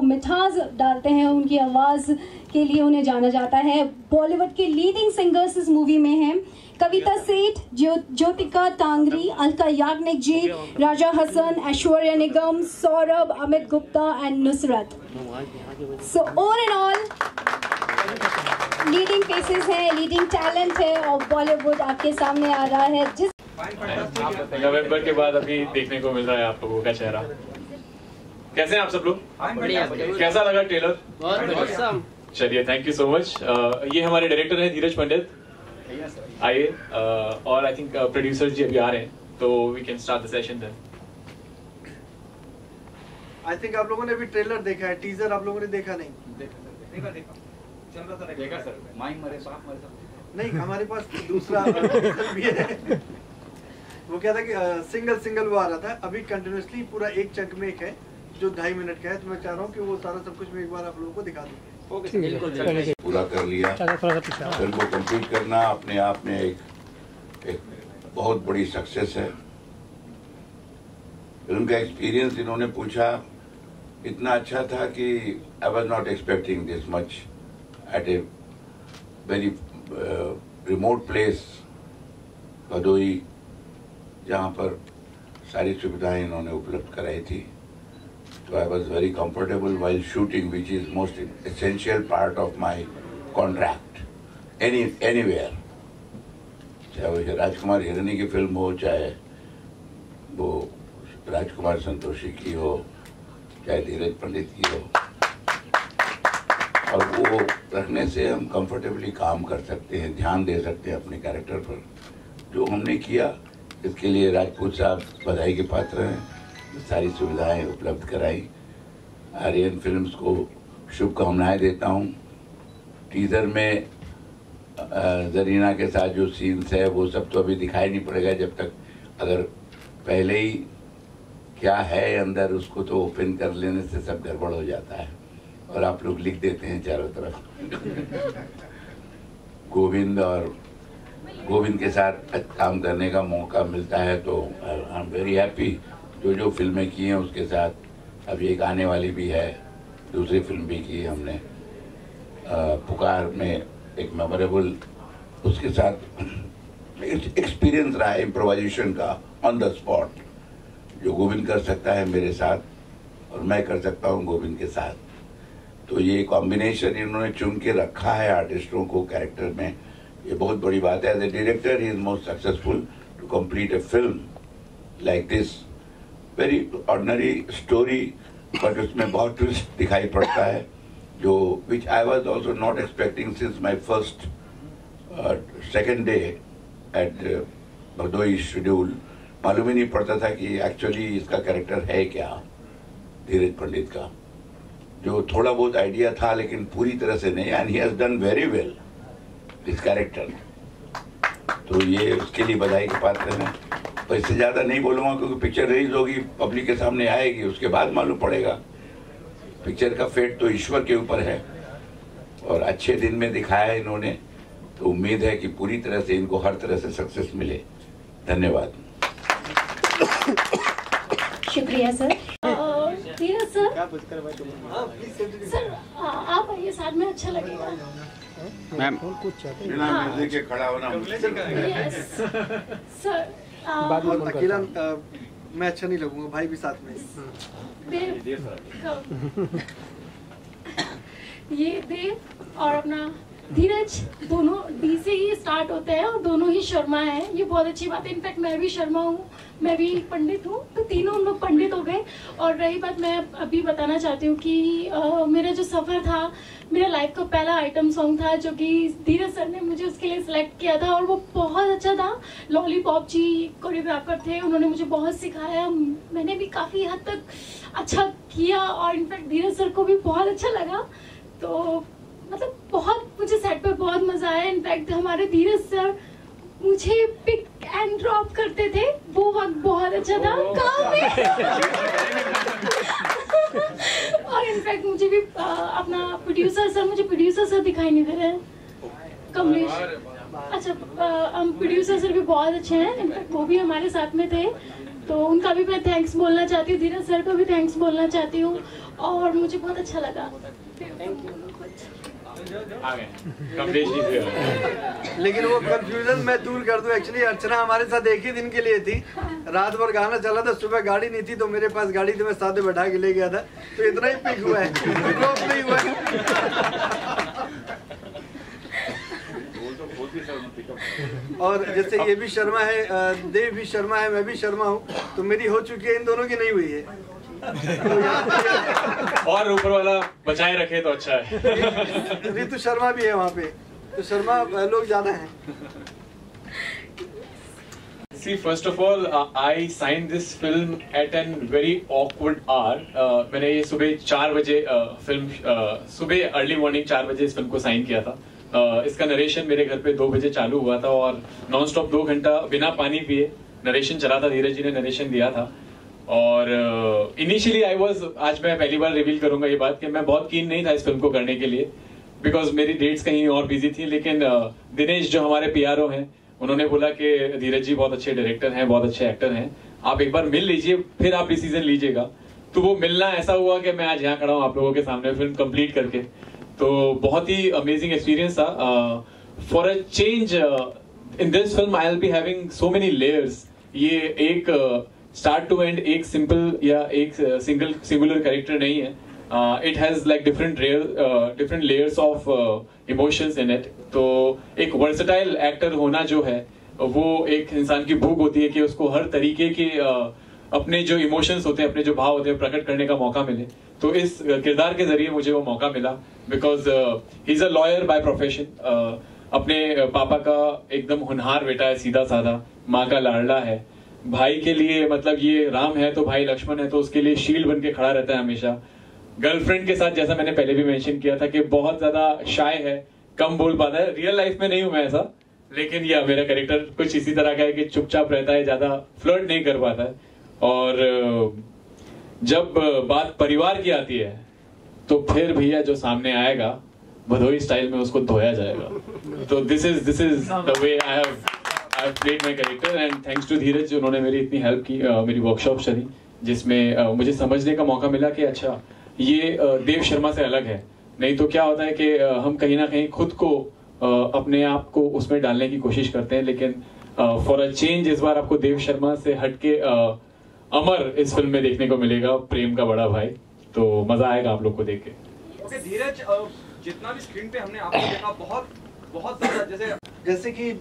मिठास डालते हैं, उनकी आवाज़ के लिए उन्हें जाना जाता है। बॉलीवुड के लीडिंग सिंगर्स इस मूवी में हैं Kavita Seth, Jyotika Tangri, Alka Yagnik ji, Raja Hasan, Aishwarya Nigam, Saurabh, Amit Gupta and Nusrat. So all in all leading faces हैं, लीडिंग टैलेंट है और बॉलीवुड आपके सामने आ रहा है। जिस नवंबर के बाद अभी देखने को मिल रहा है आप लोगों का चेहरा। कैसे हैं आप सब लोग? बढ़िया। कैसा लगा ट्रेलर? बहुत। चलिए, थैंक यू सो मच। ये हमारे डायरेक्टर हैं धीरज पंडित, आइए। और आई थिंक प्रोड्यूसर जी अभी आ रहे हैं, तो we can start the session then. I think आप लोगों ने भी ट्रेलर देखा है, टीजर आप लोगों ने देखा नहीं? देखा चल रहा था। देखा सर, माइक मरे सांप मरे सब नहीं, हमारे पास दूसरा भी है। वो क्या था कि सिंगल वो आ रहा था, अभी कंटिन्यूसली पूरा एक चंक में एक है जो 2.5 मिनट का है, तो मैं चाह रहा हूँ कि वो सारा सब कुछ मैं एक बार आप लोगों को दिखा दूँ। पूरा कर लिया। फिल्म को कंप्लीट करना अपने आप में एक बहुत बड़ी सक्सेस है। फिल्म का एक्सपीरियंस इन्होंने पूछा, इतना अच्छा था कि I was not expecting this much at a very remote place Bhadohi, जहाँ पर सारी सुविधाएं इन्होंने उपलब्ध कराई थी। So I was very comfortable while shooting, which is most essential part of my contract. Anywhere. चाहे वो राजकुमार हिरानी की फिल्म हो, चाहे वो राजकुमार संतोषी की हो, चाहे धीरज पंडित की हो, और वो रखने से हम कंफर्टेबली काम कर सकते हैं, ध्यान दे सकते हैं अपने कैरेक्टर पर। जो हमने किया इसके लिए राजपूत साहब बधाई के पात्र हैं। सारी सुविधाएं उपलब्ध कराई। आर्यन फिल्म्स को शुभकामनाएं देता हूं। टीजर में जरीना के साथ जो सीन्स है वो सब तो अभी दिखाई नहीं पड़ेगा जब तक, अगर पहले ही क्या है अंदर उसको तो ओपन कर लेने से सब गड़बड़ हो जाता है और आप लोग लिख देते हैं चारों तरफ। गोविंद के साथ काम करने का मौका मिलता है तो आई एम वेरी हैप्पी। जो फिल्में की हैं उसके साथ अभी एक आने वाली भी है, दूसरी फिल्म भी की हमने, पुकार में एक मेमोरेबल, उसके साथ एक्सपीरियंस रहा है इम्प्रोवाइजेशन का ऑन द स्पॉट, जो गोविंद कर सकता है मेरे साथ और मैं कर सकता हूँ गोविंद के साथ। तो ये कॉम्बिनेशन इन्होंने चुन के रखा है आर्टिस्टों को कैरेक्टर में, ये बहुत बड़ी बात है। As a director he is most successful to complete a film like this, very ordinary story, but उसमें बहुत ट्विस्ट दिखाई पड़ता है, जो which I was also not expecting since my first second day at Bhadohi schedule. मालूम ही नहीं पड़ता था कि एक्चुअली इसका कैरेक्टर है क्या, धीरज पंडित का, जो थोड़ा बहुत आइडिया था लेकिन पूरी तरह से नहीं, and he has done very well this character. तो ये उसके लिए बधाई के पात्र हैं। तो इससे ज़्यादा नहीं बोलूँगा क्योंकि पिक्चर रिलीज होगी, पब्लिक के सामने आएगी, उसके बाद मालूम पड़ेगा। पिक्चर का फेट तो ईश्वर के ऊपर है और अच्छे दिन में दिखाया है इन्होंने, तो उम्मीद है कि पूरी तरह से इनको हर तरह से सक्सेस मिले। धन्यवाद। शुक्रिया सर। धीरज सर, सर आप आइए साथ में, अच्छा लगेगा। मैम बिना म्यूजिक के खड़ा होना सर। अकेला मैं अच्छा नहीं लगूंगा, भाई भी साथ में। ये देव और अपना धीरज दोनों डी से ही स्टार्ट होते हैं और दोनों ही शर्मा हैं, ये बहुत अच्छी बात है। इनफैक्ट मैं भी शर्मा हूँ, मैं भी पंडित हूँ, तो तीनों हम लोग पंडित हो गए। और रही बात, मैं अभी बताना चाहती हूँ कि मेरा जो सफ़र था, मेरा लाइफ का पहला आइटम सॉन्ग था जो कि धीरज सर ने मुझे उसके लिए सिलेक्ट किया था और वो बहुत अच्छा था। लॉलीपॉप जी कोरियोग्राफर थे, उन्होंने मुझे बहुत सिखाया, मैंने भी काफ़ी हद तक अच्छा किया और इनफैक्ट धीरज सर को भी बहुत अच्छा लगा। तो मतलब बहुत मुझे सेट पे बहुत मजा आया। इनफैक्ट हमारे धीरज सर मुझे पिक एंड ड्रॉप करते थे, वो वक्त बहुत अच्छा था काम में। और इनफैक्ट मुझे भी अपना प्रोड्यूसर सर दिखाई नहीं दे रहे हैं, कमलेश। अच्छा, हम प्रोड्यूसर सर भी बहुत अच्छे हैं, इनफैक्ट वो भी हमारे साथ में थे। तो उनका भी मैं थैंक्स बोलना चाहती हूँ, धीरज सर को भी थैंक्स बोलना चाहती हूँ और मुझे बहुत अच्छा लगा। Thank you. लेकिन वो कंफ्यूजन मैं दूर कर दूं, एक्चुअली अर्चना हमारे साथ एक ही दिन के लिए थी, रात भर गाना चला था, सुबह गाड़ी नहीं थी तो मेरे पास गाड़ी थी, मैं साथ में बैठा के ले गया था, तो इतना ही पिक हुआ है, ड्रॉप नहीं हुआ है। और जैसे ये भी शर्मा है, देव भी शर्मा है, मैं भी शर्मा हूँ, तो मेरी हो चुकी है, इन दोनों की नहीं हुई है। तो और ऊपर वाला बचाए रखे तो अच्छा है। ऋतु शर्मा भी है वहाँ पे, तो शर्मा लोग ज्यादा हैं। See, first of all, I signed this film at a very awkward hour. मैंने ये सुबह 4 बजे सुबह अर्ली मॉर्निंग 4 बजे इस फिल्म को साइन किया था। इसका नरेशन मेरे घर पे 2 बजे चालू हुआ था और नॉन स्टॉप 2 घंटा बिना पानी पिए नरेशन चला था। धीरज जी ने नरेशन दिया था और इनिशियली आज मैं पहली बार रिवील करूंगा ये बात कि मैं बहुत कीन नहीं था इस फिल्म को करने के लिए, बिकॉज मेरी डेट्स कहीं और बिजी थी। लेकिन दिनेश जो हमारे पीआरओ हैं, उन्होंने बोला कि धीरज जी बहुत अच्छे डायरेक्टर हैं, बहुत अच्छे एक्टर हैं, आप एक बार मिल लीजिए फिर आप डिसीजन लीजिएगा। तो वो मिलना ऐसा हुआ कि मैं आज यहाँ खड़ा हूँ आप लोगों के सामने फिल्म कंप्लीट करके। तो बहुत ही अमेजिंग एक्सपीरियंस था। For a change in this film I will be having so many layers. ये एक स्टार्ट टू एंड एक सिंपल या एक सिंगुलर कैरेक्टर नहीं है। It has like different layers of emotions in it. तो एक वर्सेटाइल एक्टर होना जो है वो एक इंसान की भूख होती है कि उसको हर तरीके के अपने जो इमोशंस होते हैं, अपने जो भाव होते हैं प्रकट करने का मौका मिले। तो इस किरदार के जरिए मुझे वो मौका मिला, because he is a lawyer by profession. अपने पापा का एकदम होनहार बेटा है, सीधा साधा, माँ का लाडला है, भाई के लिए मतलब ये राम है तो भाई लक्ष्मण है तो उसके लिए शील्ड बन के खड़ा रहता है हमेशा। गर्लफ्रेंड के साथ जैसा मैंने पहले भी मेंशन किया था कि बहुत ज्यादा शाय है, कम बोल पाता है। रियल लाइफ में नहीं हूं मैं ऐसा, लेकिन यह मेरा कैरेक्टर कुछ इसी तरह का है कि चुपचाप रहता है, ज्यादा फ्लर्ट नहीं कर पाता है। और जब बात परिवार की आती है तो फिर भैया जो सामने आएगा भदोही स्टाइल में उसको धोया जाएगा। तो this is the way I have played my character and thanks to Dheeraj, उन्होंने मेरी इतनी हेल्प की, मेरी वर्कशॉप चली जिसमें मुझे समझने का मौका मिला कि अच्छा ये देव शर्मा से अलग है। नहीं तो क्या होता है कि हम कहीं ना कहीं खुद को अपने आप को उसमें डालने की कोशिश करते हैं, लेकिन फॉर अ चेंज इस बार आपको देव शर्मा से हटके अमर इस फिल्म में देखने को मिलेगा, प्रेम का बड़ा भाई। तो मजा आएगा आप लोग को देख के। ओके धीरज, जितना भी स्क्रीन पे हमने आपको देखा बहुत ज्यादा, जैसे कि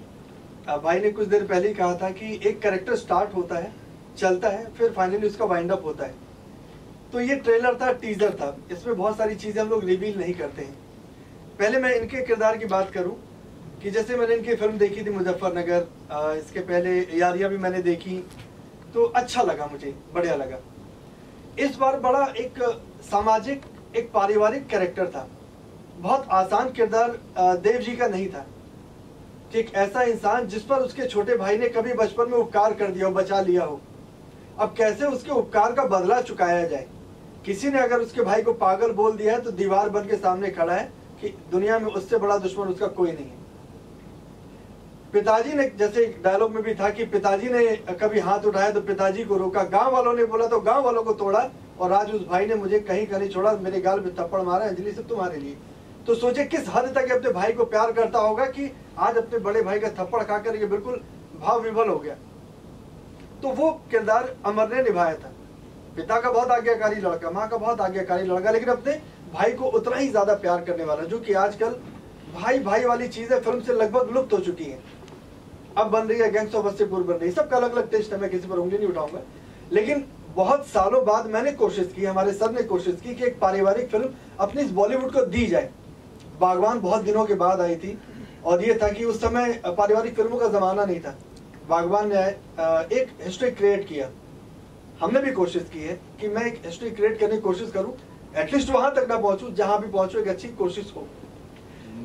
भाई ने कुछ देर पहले ही कहा था कि एक कैरेक्टर स्टार्ट होता है, चलता है, फिर फाइनली उसका वाइंड अप होता है। तो ये ट्रेलर था, टीजर था, इसमें बहुत सारी चीजें हम लोग रिवील नहीं करते हैं। पहले मैं इनके किरदार की बात करूं कि जैसे मैंने इनकी फिल्म देखी थी मुजफ्फरनगर, इसके पहले यारियां भी मैंने देखी, तो अच्छा लगा, मुझे बढ़िया लगा। इस बार बड़ा एक सामाजिक, एक पारिवारिक कैरेक्टर था, बहुत आसान किरदार देव जी का नहीं था कि एक ऐसा इंसान जिस पर उसके छोटे भाई ने कभी बचपन में उपकार कर दिया हो, बचा लिया हो, अब कैसे उसके उपकार का बदला चुकाया जाए। किसी ने अगर उसके भाई को पागल बोल दिया है तो दीवार बन के सामने खड़ा है कि दुनिया में उससे बड़ा दुश्मन उसका कोई नहीं है। पिताजी ने, जैसे डायलॉग में भी था कि पिताजी ने कभी हाथ उठाया तो पिताजी को रोका, गांव वालों ने बोला तो गांव वालों को तोड़ा, और आज उस भाई ने मुझे कहीं का नहीं छोड़ा, मेरे गाल में थप्पड़ मारा अंजलि से तुम्हारे लिए। तो सोचे किस हद तक अपने भाई को प्यार करता होगा कि आज अपने बड़े भाई का थप्पड़ खाकर ये बिल्कुल भाव विभल हो गया। तो वो किरदार अमर ने निभाया था। पिता का बहुत आज्ञाकारी लड़का, माँ का बहुत आज्ञाकारी लड़का, लेकिन अपने भाई को उतना ही ज्यादा प्यार करने वाला, जो कि आजकल भाई भाई वाली चीजें फिल्म से लगभग लुप्त हो चुकी हैं। अब बन रही है गैंग्स ऑफ वासेपुर बन रही है, सबका अलग अलग टेस्ट है, मैं किसी पर उंगली नहीं उठाऊंगा। लेकिन बहुत सालों बाद मैंने कोशिश की, हमारे सर ने कोशिश की कि एक पारिवारिक फिल्म अपनी इस बॉलीवुड को दी जाए। बागवान बहुत दिनों के बाद आई थी, और ये था कि उस समय पारिवारिक फिल्मों का जमाना नहीं था। बागवान ने एक हिस्ट्री क्रिएट किया, हमने भी कोशिश की है कि मैं एक हिस्ट्री क्रिएट करने की कोशिश करूं, एटलीस्ट वहां तक ना पहुंचूं, जहां भी पहुंचूं एक अच्छी कोशिश हो।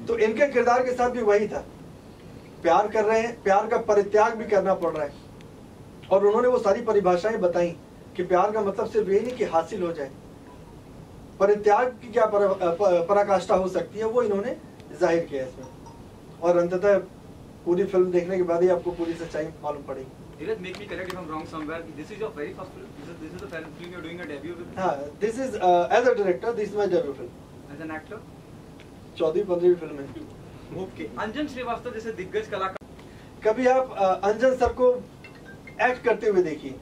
तो इनके किरदार के साथ भी वही था, प्यार कर रहे हैं, प्यार का परित्याग भी करना पड़ रहा है, और उन्होंने वो सारी परिभाषाएं बताई कि प्यार का मतलब सिर्फ यही नहीं कि हासिल हो जाए, परित्याग की क्या पराकाष्ठा हो सकती है, वो इन्होंने जाहिर किया इसमें। और अंततः पूरी फिल्म देखने के बाद ही आपको पूरी सच्चाई मालूम पड़ेगी। Dheeraj, make me correct if I'm wrong somewhere. This is your very first film. This is the film you're doing a debut with. This is as a director. This is my debut film. As an actor. 14वीं film है. Okay. Anjan Srivastava जैसे दिग्गज कलाकार. कभी आप अंजन sir को act करते हुए देखिए.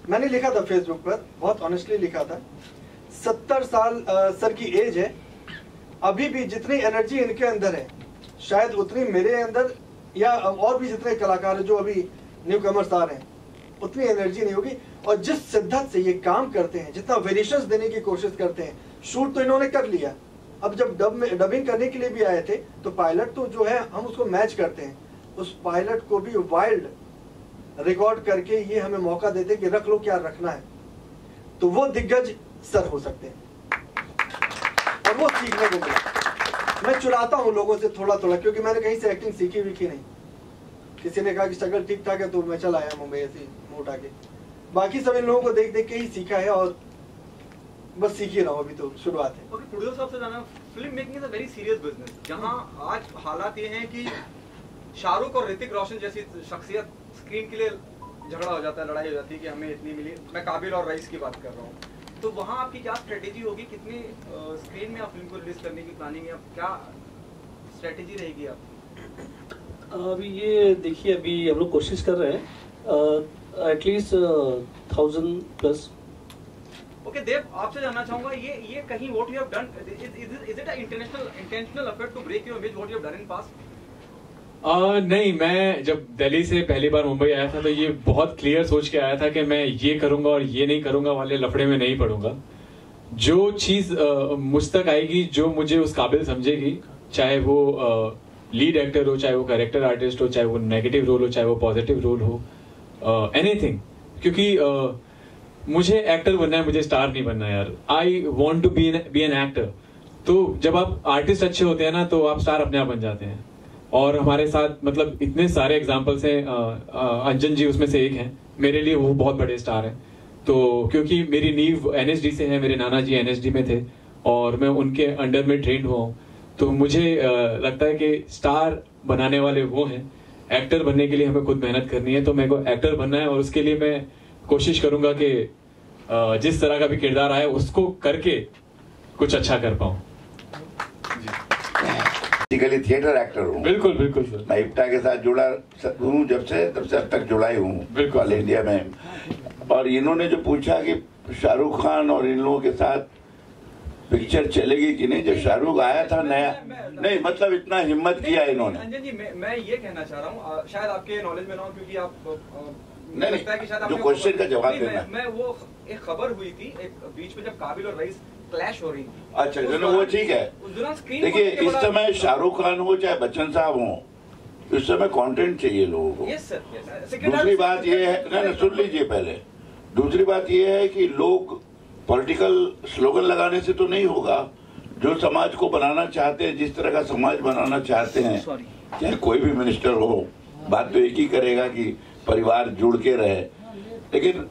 मैंने लिखा था फेसबुक पर, बहुत ऑनेस्टली लिखा था. 70 साल सर की एज है. अभी भी जितनी एनर्जी इनके अंदर है, शायद उतनी मेरे अंदर या और भी जितने कलाकार हैं जो अभी न्यू कमर्स आ रहे हैं, उतनी एनर्जी नहीं होगी. और जिस शिद्दत से ये काम करते हैं, जितना वेरिएशंस देने की कोशिश करते हैं, शूट तो इन्होंने कर लिया. अब जब डबिंग करने के लिए भी आए थे तो पायलट तो जो है हम उसको मैच करते हैं. उस पायलट को भी वाइल्ड रिकॉर्ड करके ये हमें मौका देते कि रख लो क्या रखना है. तो वो दिग्गज सर हो सकते हैं और वो सीखने को मिला. मैं चुराता हूँ लोगों से थोड़ा थोड़ा, क्योंकि मैंने कहीं से एक्टिंग सीखी विखी नहीं. किसी ने कहा कि स्ट्रगल ठीक ठाक है तो मैं चल आया मुंबई ऐसी मोटा के. बाकी सब इन लोगों को देख देख के ही सीखा है और बस सीख ही रहा हूँ. अभी तो शुरुआत है. ओके, प्रोड्यूसर साहब से जाना, film making is a very serious business. जहां आज हालात ये हैं कि शाहरुख और ऋतिक रोशन जैसी शख्सियत स्क्रीन के लिए झगड़ा हो जाता है, लड़ाई हो जाती है कि हमें इतनी मिली. मैं काबिल और रईस की बात कर रहा हूँ. तो वहाँ आपकी क्या स्ट्रेटेजी होगी? कितनी स्क्रीन में आप फिल्म को रिलीज करने की प्लानिंग है? क्या स्ट्रेटेजी रहेगी आप? अभी ये देखिए, अभी हम लोग कोशिश कर रहे हैं एटलीस्ट 1000+. ओके देव, आपसे जानना चाहूंगा, ये कहीं what you have done, is it a intentional effort to break your image what you have done in past? नहीं, मैं जब दिल्ली से पहली बार मुंबई आया था तो ये बहुत क्लियर सोच के आया था कि मैं ये करूंगा और ये नहीं करूंगा वाले लफड़े में नहीं पड़ूंगा. जो चीज मुझ तक आएगी, जो मुझे उस काबिल समझेगी, चाहे वो लीड एक्टर हो, चाहे वो कैरेक्टर आर्टिस्ट हो, चाहे वो नेगेटिव रोल हो, चाहे वो पॉजिटिव रोल हो, एनीथिंग. क्योंकि मुझे एक्टर बनना है, मुझे स्टार नहीं बनना यार. I want to be an actor. तो जब आप आर्टिस्ट अच्छे होते हैं ना तो आप स्टार अपने आप बन जाते हैं. और हमारे साथ मतलब इतने सारे एग्जाम्पल्स हैं. अंजन जी उसमें से एक हैं. मेरे लिए वो बहुत बड़े स्टार हैं. तो क्योंकि मेरी नींव एनएसडी से है, मेरे नाना जी एनएसडी में थे और मैं उनके अंडर में ट्रेंड हुआ हूँ. तो मुझे लगता है कि स्टार बनाने वाले वो हैं. एक्टर बनने के लिए हमें खुद मेहनत करनी है. तो मेरे को एक्टर बनना है और उसके लिए मैं कोशिश करूंगा कि जिस तरह का भी किरदार आए उसको करके कुछ अच्छा कर पाऊँ. बेसिकली थिएटर एक्टर हूँ. बिल्कुल बिल्कुल सर. मैं इप्टा के साथ जुड़ा हूँ तब से अब तक जुड़ा ही हूँ ऑल इंडिया में. और इन्होंने जो पूछा कि शाहरुख खान और इन लोगों के साथ पिक्चर चलेगी कि नहीं, जब शाहरुख आया था नया, नहीं मतलब इतना हिम्मत किया इन्होंने. अंजन जी, मैं ये कहना चाह रहा हूँ, शायद आपके नॉलेज में ना हो क्योंकि आप नहीं, लगता है कि शायद जो क्वेश्चन का जवाब देना. मैं वो एक खबर हुई थी एक बीच में जब काबिल और रईस क्लैश हो रही थी. अच्छा चलो वो ठीक है. देखिए इस समय शाहरुख खान हो चाहे बच्चन साहब हो, इस समय कंटेंट चाहिए लोगों को. Yes sir. दूसरी बात ये है, नहीं सुन लीजिए पहले. दूसरी बात ये है कि लोग पॉलिटिकल स्लोगन लगाने से तो नहीं होगा. जो समाज को बनाना चाहते हैं, जिस तरह का समाज बनाना चाहते हैं, चाहे कोई भी मिनिस्टर हो, बात तो एक ही करेगा कि परिवार जुड़ के रहे. लेकिन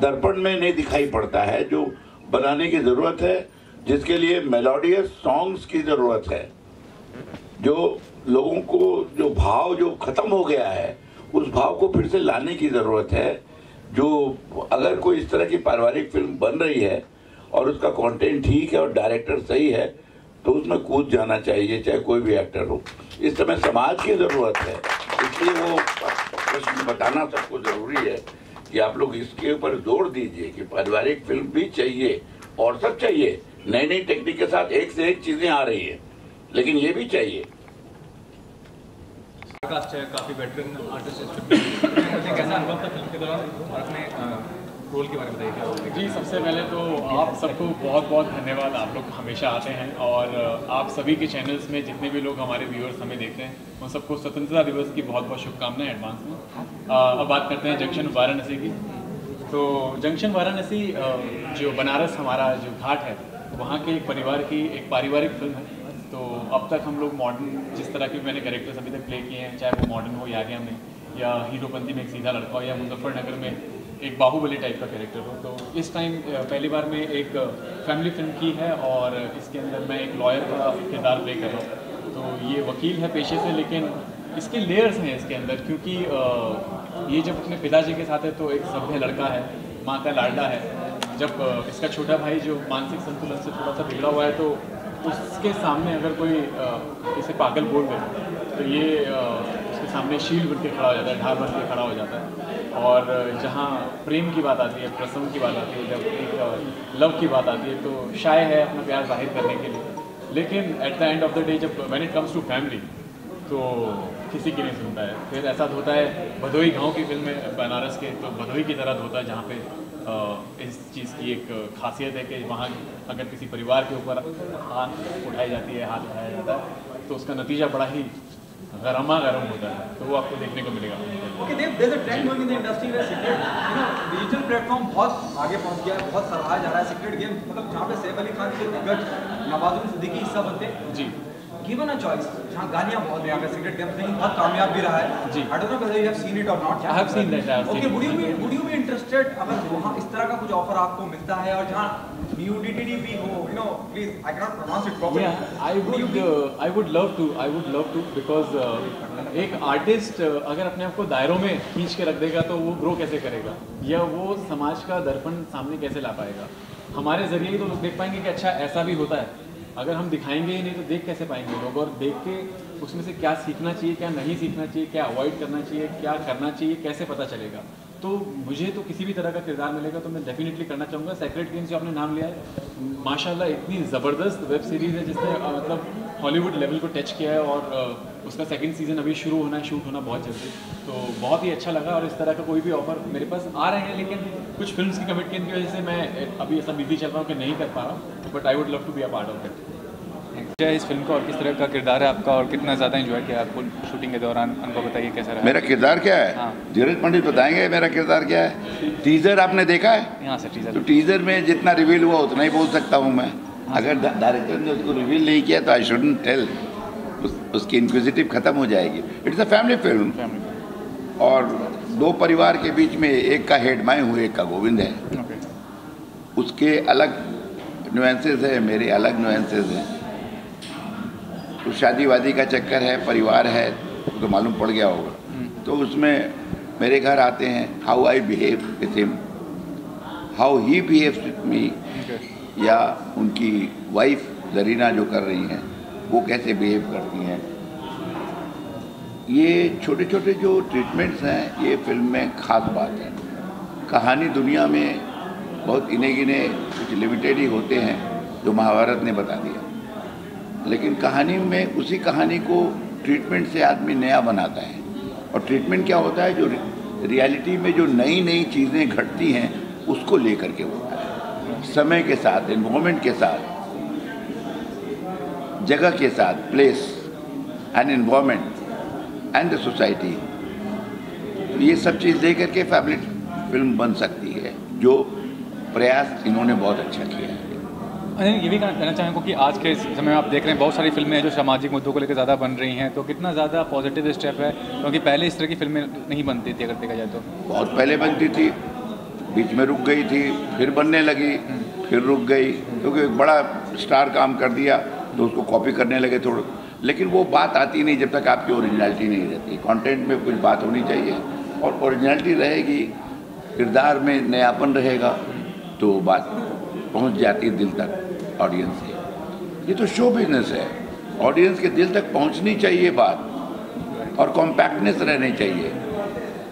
दर्पण में नहीं दिखाई पड़ता है जो बनाने की जरूरत है, जिसके लिए मेलोडियस सॉन्ग्स की जरूरत है. जो लोगों को जो भाव जो खत्म हो गया है, उस भाव को फिर से लाने की जरूरत है. जो अगर कोई इस तरह की पारिवारिक फिल्म बन रही है और उसका कंटेंट ठीक है और डायरेक्टर सही है तो उसमें कूद जाना चाहिए, चाहे कोई भी एक्टर हो. इस समय समाज की जरूरत है, इसलिए वो प्रश्न बताना सबको जरूरी है कि आप लोग इसके ऊपर जोर दीजिए कि पारिवारिक फिल्म भी चाहिए और सब चाहिए. नई नई टेक्निक के साथ एक से एक चीजें आ रही है, लेकिन ये भी चाहिए. कास्ट है, काफ़ी वेटरन आर्टिस्ट मुझे कैसा अनुभव था फिल्म के दौरान और अपने रोल के बारे में बताइए क्या? जी, सबसे पहले तो आप सबको बहुत बहुत धन्यवाद. आप लोग हमेशा आते हैं और आप सभी के चैनल्स में जितने भी लोग हमारे व्यूअर्स हमें देखते हैं उन सबको स्वतंत्रता दिवस की बहुत बहुत शुभकामनाएं एडवांस में. अब बात करते हैं जंक्शन वाराणसी की. तो जंक्शन वाराणसी जो बनारस हमारा जो घाट है वहाँ के एक परिवार की एक पारिवारिक फिल्म है. तो अब तक हम लोग मॉडर्न जिस तरह के मैंने कैरेक्टर्स अभी तक प्ले किए हैं, चाहे वो मॉडर्न हो यारिया में या हीरोपंती में एक सीधा लड़का हो या मुजफ्फरनगर में एक बाहुबली टाइप का कैरेक्टर हो. तो इस टाइम पहली बार में एक फैमिली फिल्म की है और इसके अंदर मैं एक लॉयर का किरदार प्ले कर रहा हूँ. तो ये वकील है पेशे से, लेकिन इसके लेयर्स हैं इसके अंदर, क्योंकि ये जब अपने पिताजी के साथ है तो एक सभ्य लड़का है, माँ का लाडला है। जब इसका छोटा भाई जो मानसिक संतुलन से थोड़ा सा बिगड़ा हुआ है तो उसके सामने अगर कोई इसे पागल बोल दे तो ये उसके सामने शील्ड बन के खड़ा हो जाता है, ढाल बन के खड़ा हो जाता है। और जहाँ प्रेम की बात आती है, प्रसंग की बात आती है, जब एक लव की बात आती है तो शाय है अपना प्यार जाहिर करने के लिए। लेकिन at the end of the day जब when it comes to family तो किसी की नहीं सुनता है। फिर ऐसा होता है भदोई गांव की फिल्म में बनारस के, तो भदोई की तरह होता है जहाँ पे इस चीज़ की एक खासियत है कि वहाँ अगर किसी परिवार के ऊपर हाथ उठाई जाती है, हाथ उठाया जाता है तो उसका नतीजा बड़ा ही गरमा गर्म होता है। तो वो आपको देखने को मिलेगा। Okay, there's a trend going in the industry where Secret, digital platform बहुत आगे पहुंच गया है, बहुत सराहा जा रहा है। Secret गेम मतलब जहाँ पे सैफ अली खान के दिग्गज नवाजुद्दीन सिद्दीकी हिस्सा बनते जी, गिवन अ चॉइस, जहाँ गालियाँ बहुत हैं, यहाँ पे Secret गेम लेकिन बहुत कामयाब भी रहा है जी। I don't know whether you have seen it or not. I have seen that. Okay, would you be interested अगर वहाँ इस तरह का कुछ ऑफर आपको मिलता है और जहाँ nudity भी हो, please I cannot pronounce it properly. Yeah, I would love to because एक आर्टिस्ट अगर अपने आप को दायरों में खींच के रख देगा तो वो ग्रो कैसे करेगा, या वो समाज का दर्पण सामने कैसे ला पाएगा। हमारे जरिए ही तो लोग देख पाएंगे कि अच्छा ऐसा भी होता है। अगर हम दिखाएंगे ही नहीं तो देख कैसे पाएंगे लोग, और देख के उसमें से क्या सीखना चाहिए, क्या नहीं सीखना चाहिए, क्या अवॉइड करना चाहिए, क्या करना चाहिए, कैसे पता चलेगा। तो मुझे तो किसी भी तरह का किरदार मिलेगा तो मैं डेफिनेटली करना चाहूँगा। सेक्रेट गेम्स जो आपने नाम लिया है, माशाल्लाह इतनी ज़बरदस्त वेब सीरीज़ है जिसने मतलब हॉलीवुड लेवल को टच किया है, और उसका सेकंड सीज़न अभी शुरू होना है, शूट होना बहुत जल्दी। तो बहुत ही अच्छा लगा, और इस तरह का कोई भी ऑफर मेरे पास आ रहे हैं, लेकिन कुछ फिल्म्स की कमिटमेंट की वजह से मैं अभी ऐसा बिजी चल रहा हूँ कि नहीं कर पा रहा हूँ, but I would love to be a part of it. क्या इस फिल्म का और किस तरह का किरदार है आपका, और कितना ज़्यादा एंजॉय किया आपको शूटिंग के दौरान? अनुभव बताइए कैसा रहा। मेरा किरदार क्या है? हाँ। धीरज पंडित बताएंगे मेरा किरदार क्या है। टीजर आपने देखा है? यहाँ से टीजर, तो टीजर में जितना रिवील हुआ उतना ही बोल सकता हूँ मैं। अगर डायरेक्टर ने उसको रिवील नहीं किया तो आई शुडंट टेल, उसकी इंक्विजिटिव खत्म हो जाएगी। इट्स अ फैमिली फिल्म, और दो परिवार के बीच में एक का हेड मैं हूँ, एक का गोविंद है। उसके अलग नुएंसेस है, मेरे अलग नुएंसेस हैं। तो शादी वादी का चक्कर है, परिवार है, तो मालूम पड़ गया होगा। तो उसमें मेरे घर आते हैं, how I behave with him, how he behaves with me, या उनकी वाइफ जरीना जो कर रही हैं वो कैसे बिहेव करती हैं। ये छोटे छोटे जो ट्रीटमेंट्स हैं ये फिल्म में ख़ास बात है। कहानी दुनिया में बहुत इने गिने कुछ लिमिटेड ही होते हैं जो महाभारत ने बता दिया, लेकिन कहानी में उसी कहानी को ट्रीटमेंट से आदमी नया बनाता है। और ट्रीटमेंट क्या होता है, जो रियलिटी में जो नई नई चीज़ें घटती हैं उसको लेकर के होता है, समय के साथ, एनवायरनमेंट के साथ, जगह के साथ, place and environment and the society. तो ये सब चीज़ लेकर के फैमिली फिल्म बन सकती है, जो प्रयास इन्होंने बहुत अच्छा किया है। ये भी कहना चाहेंगे कि आज के समय में आप देख रहे हैं बहुत सारी फिल्में हैं जो सामाजिक मुद्दों को लेकर ज़्यादा बन रही हैं, तो कितना ज़्यादा पॉजिटिव स्टेप है, क्योंकि पहले इस तरह की फिल्में नहीं बनती थी अगर देखा जाए तो। बहुत पहले बनती थी, बीच में रुक गई थी, फिर बनने लगी, फिर रुक गई, क्योंकि एक बड़ा स्टार काम कर दिया तो उसको कॉपी करने लगे थोड़ा। लेकिन वो बात आती नहीं जब तक आपकी ओरिजिनलिटी नहीं रहती। कंटेंट में कुछ बात होनी चाहिए, और ओरिजिनलिटी रहेगी, किरदार में नयापन रहेगा, तो बात पहुंच जाती है दिल तक, ऑडियंस से। ये तो शो बिजनेस है, ऑडियंस के दिल तक पहुंचनी चाहिए बात, और कॉम्पैक्टनेस रहनी चाहिए,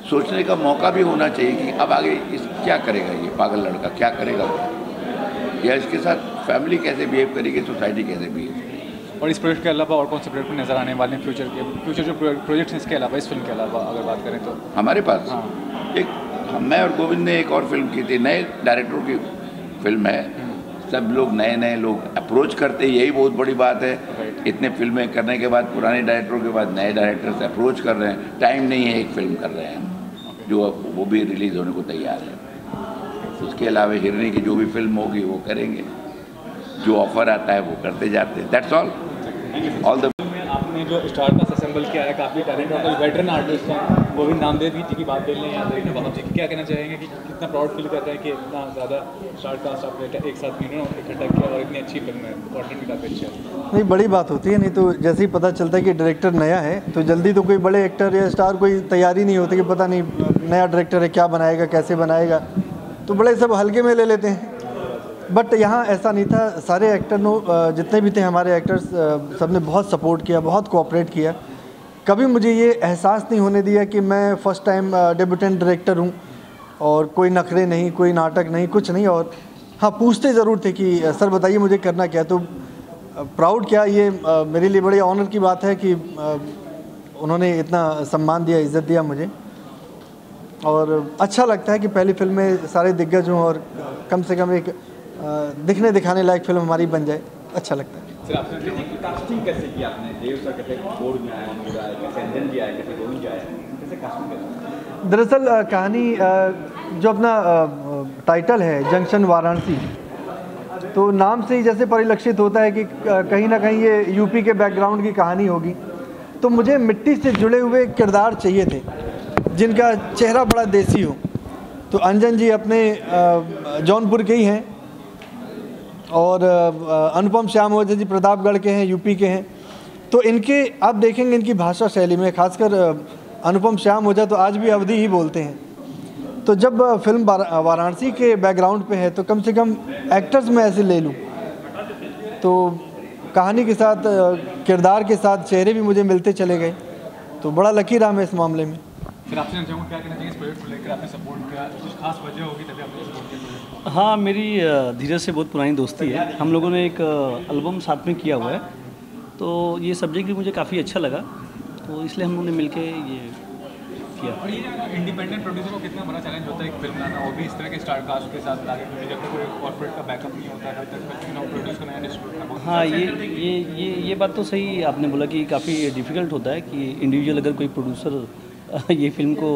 सोचने का मौका भी होना चाहिए कि अब आगे इस क्या करेगा ये पागल लड़का, क्या करेगा वो, या इसके साथ फैमिली कैसे बिहेव करेगी, सोसाइटी कैसे बिहेव करेगी। और इस प्रोजेक्ट के अलावा और कौन से प्रोजेक्ट नज़र आने वाले हैं फ्यूचर जो प्रोजेक्ट्स हैं इसके अलावा, इस फिल्म के अलावा अगर बात करें तो? हमारे पास मैं और गोविंद ने एक और फिल्म की थी, नए डायरेक्टरों की फिल्म है। सब लोग नए लोग अप्रोच करते, यही बहुत बड़ी बात है। इतने फिल्में करने के बाद, पुराने डायरेक्टरों के बाद नए डायरेक्टर से अप्रोच कर रहे हैं। टाइम नहीं है, एक फिल्म कर रहे हैं जो वो भी रिलीज़ होने को तैयार है। उसके अलावा हिरनी की जो भी फिल्म होगी वो करेंगे, जो ऑफर आता है वो करते जाते हैं। That's all the. आपने जो स्टार का असेंबल किया है, काफ़ी टैलेंट और वेटरन आर्टिस्ट हैं। गोविंद नामदेव जी की बात कर लें या रवीना बाबा जी की, क्या कहना चाहेंगे कि कितना प्राउड फील करते हैं कि इतना ज़्यादा स्टार कास्ट आपने एक साथ इकट्ठा किया और इतनी अच्छी फिल्म है, कंटेंट भी काफ़ी अच्छा है। नहीं, बड़ी बात होती है, नहीं तो जैसे ही पता चलता है कि डायरेक्टर नया है तो जल्दी तो कोई बड़े एक्टर या स्टार कोई तैयारी नहीं होती कि पता नहीं नया डायरेक्टर है क्या बनाएगा कैसे बनाएगा, तो बड़े सब हल्के में ले लेते हैं। बट यहाँ ऐसा नहीं था, सारे एक्टर जितने भी थे हमारे एक्टर्स सब ने बहुत सपोर्ट किया, बहुत कोऑपरेट किया। कभी मुझे ये एहसास नहीं होने दिया कि मैं फ़र्स्ट टाइम डेब्यूटेंट डायरेक्टर हूँ और कोई नखरे नहीं, कोई नाटक नहीं, कुछ नहीं। और हाँ, पूछते ज़रूर थे कि सर बताइए मुझे करना क्या। तो प्राउड क्या, ये मेरे लिए बड़ी ऑनर की बात है कि उन्होंने इतना सम्मान दिया, इज़्ज़त दिया मुझे। और अच्छा लगता है कि पहली फिल्म में सारे दिग्गज हों और कम से कम एक दिखने दिखाने लायक फिल्म हमारी बन जाए, अच्छा लगता है। सर आपने कास्टिंग कैसे की आपने? देव सर कैसे बोर्ड में आया, मेरा कैसे अंजन जी आया, कैसे गोविंद जी आया, कैसे कास्टिंग कैसे? दरअसल कहानी जो अपना टाइटल है जंक्शन वाराणसी, तो नाम से ही जैसे परिलक्षित होता है कि कहीं ना कहीं ये यूपी के बैकग्राउंड की कहानी होगी। तो मुझे मिट्टी से जुड़े हुए किरदार चाहिए थे जिनका चेहरा बड़ा देसी हो। तो अंजन जी अपने जौनपुर के ही हैं और अनुपम श्याम ओझा जी प्रतापगढ़ के हैं, यूपी के हैं। तो इनके आप देखेंगे इनकी भाषा शैली में, खासकर अनुपम श्याम ओझा तो आज भी अवधी ही बोलते हैं। तो जब फिल्म वाराणसी के बैकग्राउंड पे है तो कम से कम एक्टर्स में ऐसे ले लूँ, तो कहानी के साथ किरदार के साथ चेहरे भी मुझे मिलते चले गए, तो बड़ा लकी रहा मैं इस मामले में। फिर आपसे क्या कहना चाहिए इस प्रोजेक्ट को लेकर? आपने सपोर्ट किया, कुछ खास वजह होगी तभी आपने सपोर्ट किया? हाँ, मेरी धीरज से बहुत पुरानी दोस्ती है, हम लोगों ने एक एल्बम साथ में किया हुआ है, तो ये सब्जेक्ट भी मुझे काफ़ी अच्छा लगा, तो इसलिए हम लोगों ने मिल ये किया। और ये इंडिपेंडेंट प्रोड्यूसर को कितना बड़ा चैलेंज होता है एक फिल्म लाना, वो भी इस तरह के स्टार कास्ट के साथ लागे, क्योंकि जब तक कोई कॉर्पोरेट का बैकअप नहीं होता है तब तक प्रोड्यूस करना या डिस्ट्रीब्यूट करना। हाँ, ये बात तो सही आपने बोला कि काफ़ी डिफ़िकल्ट होता है कि इंडिविजुअल अगर कोई प्रोड्यूसर ये फिल्म को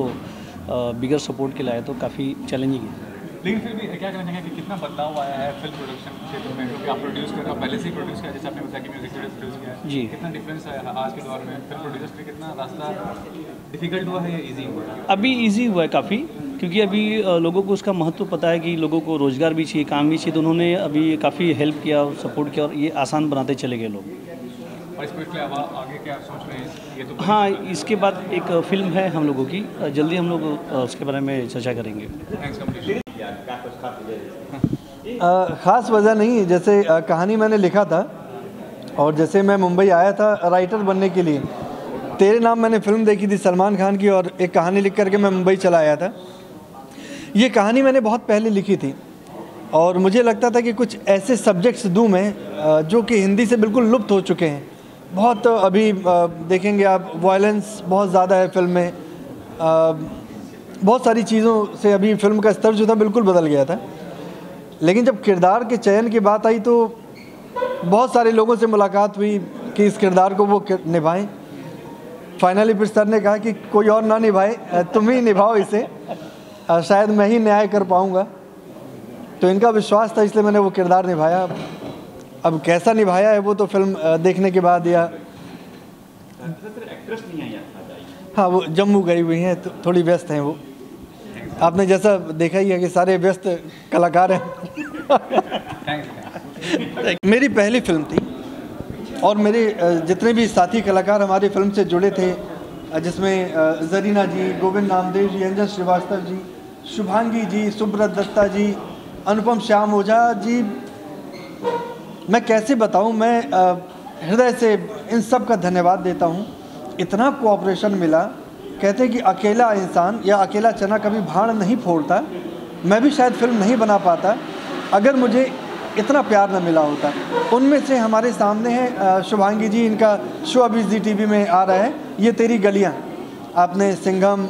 बिगर सपोर्ट के लाए तो काफ़ी चैलेंजिंग है। लेकिन फिर भी क्या कहना चाहेंगे कि कितना बदलाव आया है फिल्म प्रोडक्शन क्षेत्र में, क्योंकि आप प्रोड्यूस कर रहे हो, पहले से ही प्रोड्यूस किया, जैसे आपने बताया कि म्यूजिक वीडियो प्रोड्यूस किया है जी, कितना डिफरेंस है आज के दौर में फिल्म प्रोड्यूस में? कितना रास्ता डिफिकल्ट हुआ है या ईजी हुआ है? अभी ईजी हुआ है काफ़ी, क्योंकि अभी लोगों को उसका महत्व पता है कि लोगों को रोज़गार भी चाहिए, काम भी चाहिए, तो उन्होंने अभी काफ़ी हेल्प किया और सपोर्ट किया और ये आसान बनाते चले गए लोग। और इसके आगे क्या सोच रहे हैं? ये तो हाँ, इसके बाद एक फ़िल्म है हम लोगों की, जल्दी हम लोग उसके बारे में चर्चा करेंगे। ख़ास वजह नहीं, जैसे कहानी मैंने लिखा था और जैसे मैं मुंबई आया था राइटर बनने के लिए, तेरे नाम मैंने फ़िल्म देखी थी सलमान खान की और एक कहानी लिख करके मैं मुंबई चला आया था। ये कहानी मैंने बहुत पहले लिखी थी और मुझे लगता था कि कुछ ऐसे सब्जेक्ट्स दूँ मैं जो कि हिंदी से बिल्कुल लुप्त हो चुके हैं। बहुत अभी देखेंगे आप, वायलेंस बहुत ज़्यादा है फिल्म में, बहुत सारी चीज़ों से अभी फिल्म का स्तर जो था बिल्कुल बदल गया था। लेकिन जब किरदार के चयन की बात आई तो बहुत सारे लोगों से मुलाकात हुई कि इस किरदार को वो निभाएं। फाइनली फिर सर ने कहा कि कोई और ना निभाए, तुम ही निभाओ इसे, शायद मैं ही न्याय कर पाऊँगा। तो इनका विश्वास था, इसलिए मैंने वो किरदार निभाया। अब कैसा निभाया है वो तो फिल्म देखने के बाद या एक्ट्रेस नहीं आई, हाँ, वो जम्मू गई हुई हैं, तो थोड़ी व्यस्त हैं वो। आपने जैसा देखा ही है कि सारे व्यस्त कलाकार हैं। मेरी पहली फिल्म थी और मेरे जितने भी साथी कलाकार हमारी फिल्म से जुड़े थे, जिसमें जरीना जी, गोविंद नामदेव जी, अंजन श्रीवास्तव जी, शुभांगी जी, सुब्रत दत्ता जी, अनुपम श्याम ओझा जी, मैं कैसे बताऊं, मैं हृदय से इन सब का धन्यवाद देता हूं। इतना कोऑपरेशन मिला, कहते हैं कि अकेला इंसान या अकेला चना कभी भाड़ नहीं फोड़ता। मैं भी शायद फिल्म नहीं बना पाता अगर मुझे इतना प्यार न मिला होता। उनमें से हमारे सामने है शुभांगी जी, इनका शो अभी ZTV में आ रहा है, ये तेरी गलियां। आपने सिंघम,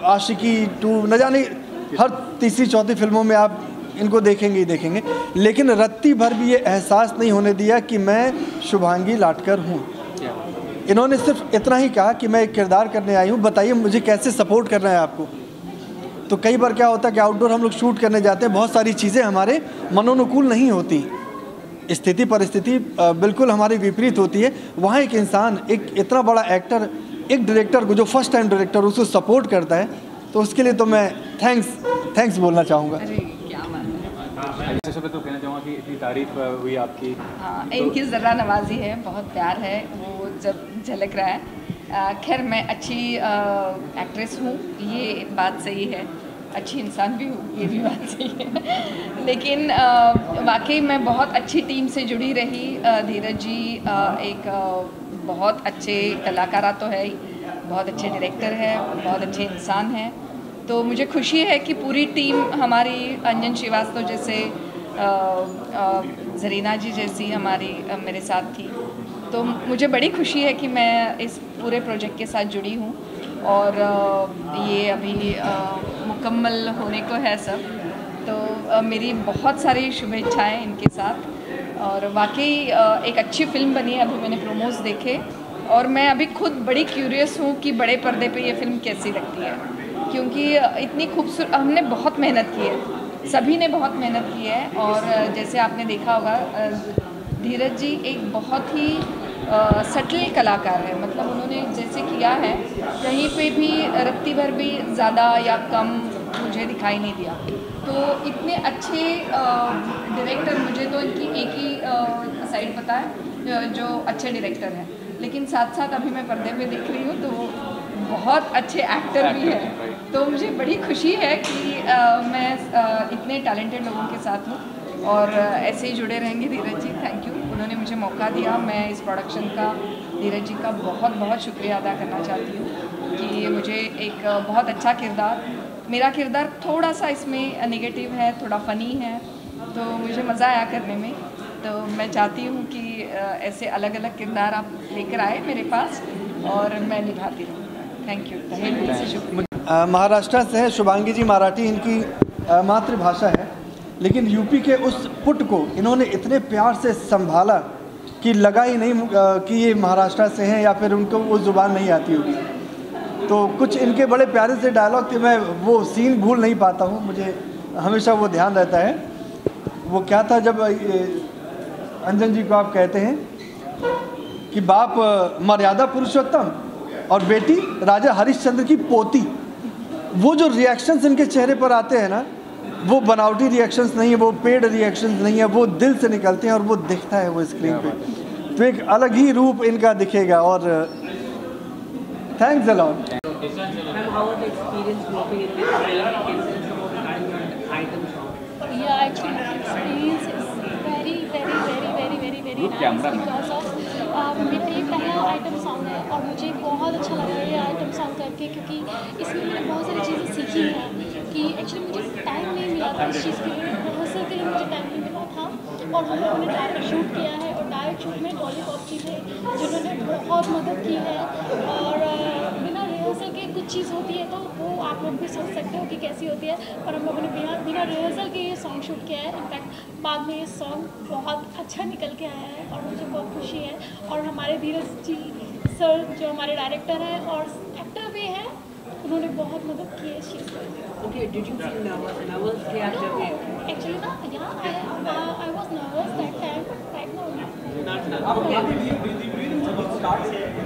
आशिकी 2, न जाने हर तीसरी चौथी फिल्मों में आप इनको देखेंगे ही देखेंगे। लेकिन रत्ती भर भी ये एहसास नहीं होने दिया कि मैं शुभांगी लाटकर हूँ। इन्होंने सिर्फ इतना ही कहा कि मैं एक किरदार करने आई हूँ, बताइए मुझे कैसे सपोर्ट करना है आपको। तो कई बार क्या होता है कि आउटडोर हम लोग शूट करने जाते हैं, बहुत सारी चीज़ें हमारे मनोनुकूल नहीं होती, स्थिति परिस्थिति बिल्कुल हमारी विपरीत होती है, वहाँ एक इंसान, एक इतना बड़ा एक्टर, एक डायरेक्टर को जो फर्स्ट टाइम डायरेक्टर उसको सपोर्ट करता है, तो उसके लिए तो मैं थैंक्स बोलना चाहूँगा। तो कहना चाहूँगा कि इतनी तारीफ हुई आपकी। हाँ, इनकी ज़रा नवाजी है, बहुत प्यार है, वो जब झलक रहा है। खैर मैं अच्छी एक्ट्रेस हूँ, ये बात सही है, अच्छी इंसान भी हूँ, ये भी बात सही है। लेकिन वाकई मैं बहुत अच्छी टीम से जुड़ी रही। धीरज जी एक बहुत अच्छे कलाकार तो है ही, बहुत अच्छे डायरेक्टर है, बहुत अच्छे इंसान हैं। तो मुझे खुशी है कि पूरी टीम हमारी, अंजन श्रीवास्तव जैसे, जरीना जी जैसी हमारी मेरे साथ थी। तो मुझे बड़ी खुशी है कि मैं इस पूरे प्रोजेक्ट के साथ जुड़ी हूँ और ये अभी मुकम्मल होने को है सब। तो मेरी बहुत सारी शुभेच्छाएं इनके साथ। और वाकई एक अच्छी फिल्म बनी है, अभी मैंने प्रोमोस देखे और मैं अभी खुद बड़ी क्यूरियस हूँ कि बड़े पर्दे पे ये फिल्म कैसी लगती है, क्योंकि इतनी खूबसूरत, हमने बहुत मेहनत की है, सभी ने बहुत मेहनत की है। और जैसे आपने देखा होगा, धीरज जी एक बहुत ही सटल कलाकार है, मतलब उन्होंने जैसे किया है कहीं पे भी रत्ती भर भी ज़्यादा या कम मुझे दिखाई नहीं दिया। तो इतने अच्छे डायरेक्टर, मुझे तो इनकी एक ही साइड पता है जो अच्छे डायरेक्टर हैं, लेकिन साथ साथ अभी मैं पर्दे पे दिख रही हूँ तो बहुत अच्छे एक्टर भी हैं। तो मुझे बड़ी खुशी है कि मैं इतने टैलेंटेड लोगों के साथ हूँ और ऐसे ही जुड़े रहेंगे। धीरज जी थैंक यू, उन्होंने मुझे मौका दिया। मैं इस प्रोडक्शन का धीरज जी का बहुत बहुत शुक्रिया अदा करना चाहती हूँ कि मुझे एक बहुत अच्छा किरदार, मेरा किरदार थोड़ा सा इसमें नेगेटिव है, थोड़ा फ़नी है, तो मुझे मज़ा आया करने में। तो मैं चाहती हूँ कि ऐसे अलग अलग किरदार आप लेकर आए मेरे पास और मैं निभाती रहूँ। थैंक यू, दिल से शुक्रिया। महाराष्ट्र से है शुभांगी जी, मराठी इनकी मातृभाषा है, लेकिन यूपी के उस पुट को इन्होंने इतने प्यार से संभाला कि लगा ही नहीं कि ये महाराष्ट्र से हैं या फिर उनको वो ज़ुबान नहीं आती होगी। तो कुछ इनके बड़े प्यारे से डायलॉग थे, मैं वो सीन भूल नहीं पाता हूँ, मुझे हमेशा वो ध्यान रहता है। वो क्या था जब अंजन जी को आप कहते हैं कि बाप मर्यादा पुरुषोत्तम और बेटी राजा हरिश्चंद्र की पोती, वो जो रिएक्शंस इनके चेहरे पर आते हैं ना, वो बनावटी रिएक्शंस नहीं है, वो पेड रिएक्शंस नहीं है, वो दिल से निकलते हैं और वो दिखता है वो स्क्रीन पे, तो एक अलग ही रूप इनका दिखेगा। और thanks a lot. Yeah, actually my experience is very nice because of मेरा ये पहला आइटम सॉन्ग है और मुझे बहुत अच्छा लगा ये आइटम सॉन्ग करके, क्योंकि इसमें मैंने बहुत सारी चीज़ें सीखी हैं कि एक्चुअली मुझे टाइम नहीं मिला था इस चीज़ के लिए, रिहर्सल के लिए मुझे टाइम नहीं मिला था। और हम लोगों ने डायरेक्ट शूट किया है और डायरेक्ट शूट में डॉलीपॉप जी थे जिन्होंने बहुत मदद की है। और बिना रिहर्सल के कुछ चीज़ होती है तो वो आप लोग भी सोच सकते हो कि कैसी होती है, पर हम लोगों ने बिना रिहर्सल के ये सॉन्ग शूट किया है। इनफैक्ट बाद में ये सॉन्ग बहुत अच्छा निकल के आया है और मुझे बहुत खुशी है। और हमारे धीरज जी सर जो हमारे डायरेक्टर हैं और एक्टर भी हैं, उन्होंने बहुत मदद की है इस चीज़ में। Okay, did you feel nervous Actually ना, yeah, I was nervous that time, but right now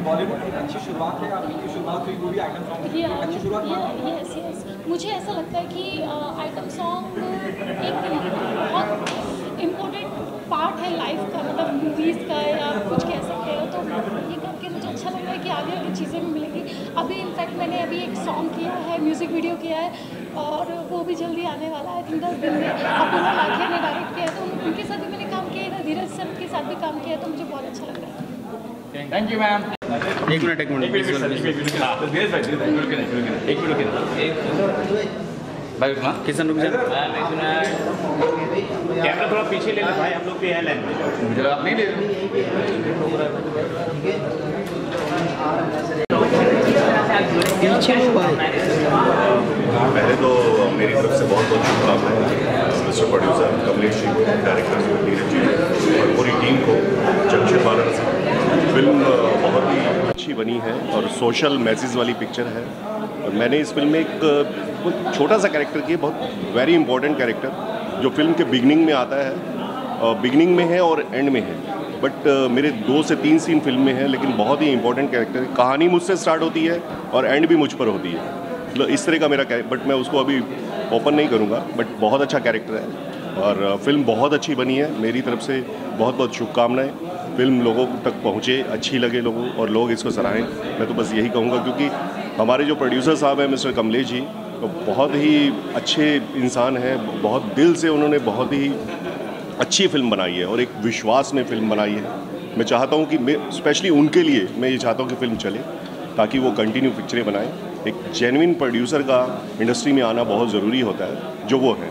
Bollywood की अच्छी शुरुआत है, आपकी शुरुआत हुई वो भी आइटम सॉन्ग की अच्छी शुरुआत है। यस मुझे ऐसा लगता है कि आइटम सॉन्ग एक बहुत इम्पोर्टेंट पार्ट है लाइफ का, मतलब मूवीज़ का या कुछ कह सकते हो। तो ये करके मुझे अच्छा लग रहा है कि आगे आगे चीज़ें भी मिलेंगी। अभी इनफैक्ट मैंने अभी एक सॉन्ग किया है, म्यूज़िक वीडियो किया है और वो भी जल्दी आने वाला है, 10 दिन में। अपूर्वा लाखिया ने डायरेक्ट किया है, तो उनके साथ भी मैंने काम किया है, धीरज सर के साथ भी काम किया है, तो मुझे बहुत अच्छा लग रहा है। Thank you ma'am. एक मिनट भाई किशन रुक जा, कैमरा थोड़ा पीछे ले ले भाई, हम लोग भी हैं लाइन में। मुझे आप नहीं ले पहले तो मेरी तरफ से बहुत बहुत शुभकामनाएं मिस्टर प्रोड्यूसर कमलेश जी को, डायरेक्टर जी नीरज जी और पूरी टीम को। जमशेद वाराणसी फिल्म बहुत ही अच्छी बनी है और सोशल मैसेज वाली पिक्चर है। और मैंने इस फिल्म में एक छोटा सा कैरेक्टर किया, बहुत वेरी इंपॉर्टेंट कैरेक्टर जो फिल्म के बिगनिंग में आता है बिगिनिंग में है और एंड में है, बट मेरे 2 से 3 सीन फिल्म में है, लेकिन बहुत ही इंपॉर्टेंट कैरेक्टर है। कहानी मुझसे स्टार्ट होती है और एंड भी मुझ पर होती है, मतलब इस तरह का मेरा बट मैं उसको अभी ओपन नहीं करूँगा, बट बहुत अच्छा कैरेक्टर है और फिल्म बहुत अच्छी बनी है। मेरी तरफ से बहुत बहुत शुभकामनाएं। फिल्म लोगों तक पहुँचे, अच्छी लगे लोगों और लोग इसको सराहें। मैं तो बस यही कहूँगा, क्योंकि हमारे जो प्रोड्यूसर साहब हैं मिस्टर कमलेश जी, तो बहुत ही अच्छे इंसान हैं, बहुत दिल से उन्होंने बहुत ही अच्छी फिल्म बनाई है और एक विश्वास में फिल्म बनाई है। मैं चाहता हूँ कि स्पेशली उनके लिए मैं ये चाहता हूँ कि फिल्म चले, ताकि वो कंटिन्यू पिक्चरें बनाएं। एक जेन्युइन प्रोड्यूसर का इंडस्ट्री में आना बहुत ज़रूरी होता है, जो वो है।